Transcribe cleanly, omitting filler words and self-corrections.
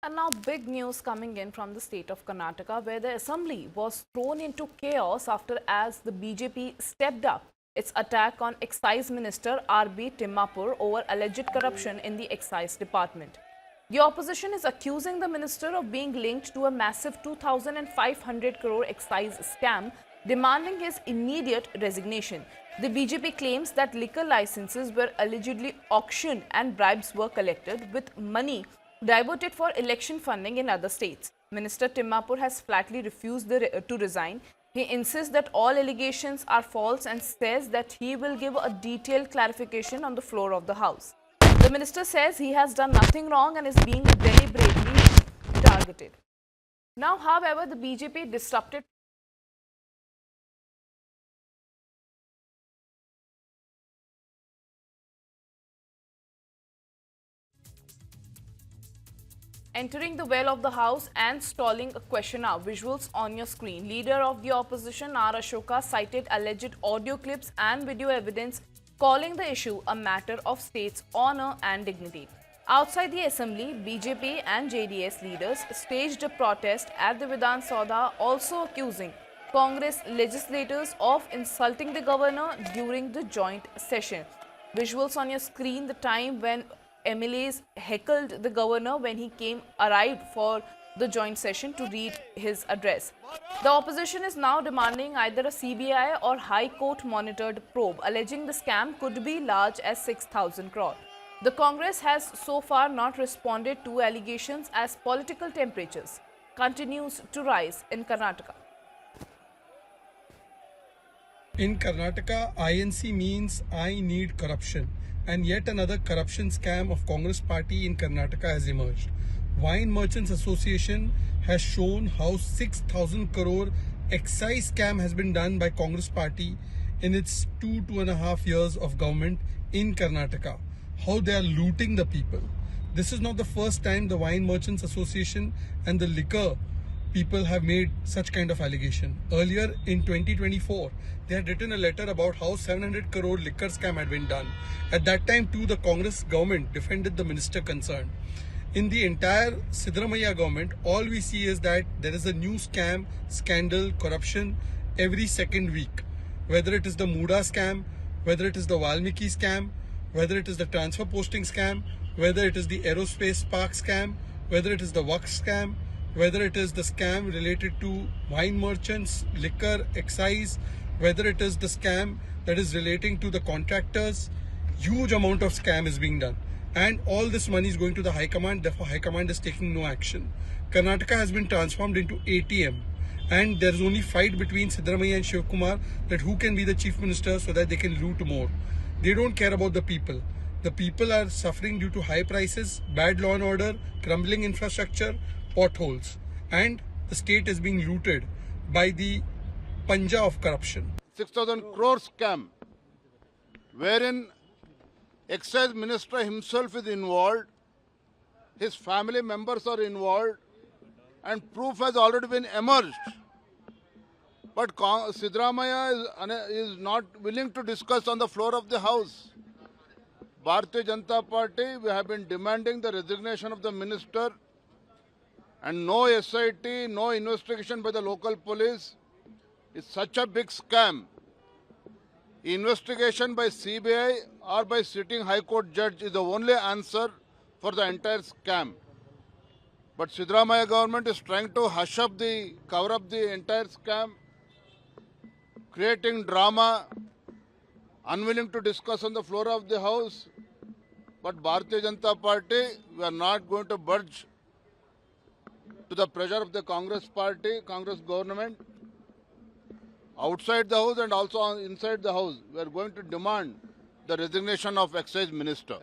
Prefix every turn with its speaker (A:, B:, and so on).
A: And now big news coming in from the state of Karnataka, where the assembly was thrown into chaos after as the BJP stepped up its attack on Excise Minister R.B. Timmapur over alleged corruption in the Excise Department. The opposition is accusing the minister of being linked to a massive 2,500 crore excise scam, demanding his immediate resignation. The BJP claims that liquor licenses were allegedly auctioned and bribes were collected with money diverted for election funding in other states. Minister Timmapur has flatly refused to resign. He insists that all allegations are false and says that he will give a detailed clarification on the floor of the House. The minister says he has done nothing wrong and is being deliberately targeted. Now, however, the BJP disrupted entering the well of the House and stalling a question hour. Visuals on your screen. Leader of the opposition R. Ashoka cited alleged audio clips and video evidence, calling the issue a matter of state's honor and dignity. Outside the assembly, BJP and JDS leaders staged a protest at the Vidhan Saudha, also accusing Congress legislators of insulting the governor during the joint session. Visuals on your screen, the time when MLAs heckled the governor when he arrived for the joint session to read his address. The opposition is now demanding either a CBI or High Court monitored probe, alleging the scam could be large as 6,000 crore. The Congress has so far not responded to allegations as political temperatures continues to rise in Karnataka.
B: In Karnataka, INC means I need corruption, and yet another corruption scam of Congress party in Karnataka has emerged. Wine Merchants Association has shown how 6,000 crore excise scam has been done by Congress party in its 2.5 years of government in Karnataka. How they are looting the people. This is not the first time the Wine Merchants Association and the liquor people have made such kind of allegation. Earlier in 2024, they had written a letter about how 700 crore liquor scam had been done. At that time too, the Congress government defended the minister concerned. In the entire Siddaramaiah government, all we see is that there is a new scam, scandal, corruption every second week. Whether it is the Muda scam, whether it is the Valmiki scam, whether it is the transfer posting scam, whether it is the aerospace park scam, whether it is the Waqf scam, whether it is the scam related to wine merchants, liquor, excise, whether it is the scam that is relating to the contractors, huge amount of scam is being done. And all this money is going to the High Command, therefore High Command is taking no action. Karnataka has been transformed into ATM, and there is only fight between Siddaramaiah and Shiv Kumar that who can be the chief minister so that they can loot more. They don't care about the people. The people are suffering due to high prices, bad law and order, crumbling infrastructure, potholes, and the state is being looted by the panja of corruption.
C: 6,000 crore scam, wherein excise minister himself is involved, his family members are involved, and proof has already been emerged. But Siddaramaiah is not willing to discuss on the floor of the House. Bharatiya Janata Party, we have been demanding the resignation of the minister, and no SIT, no investigation by the local police. It's such a big scam. Investigation by CBI or by sitting High Court judge is the only answer for the entire scam. But Siddaramaiah government is trying to cover up the entire scam, creating drama, unwilling to discuss on the floor of the House. But Bharatiya Janata Party, we are not going to budge to the pressure of the Congress party, Congress government. Outside the House and also inside the House, we are going to demand the resignation of excise minister.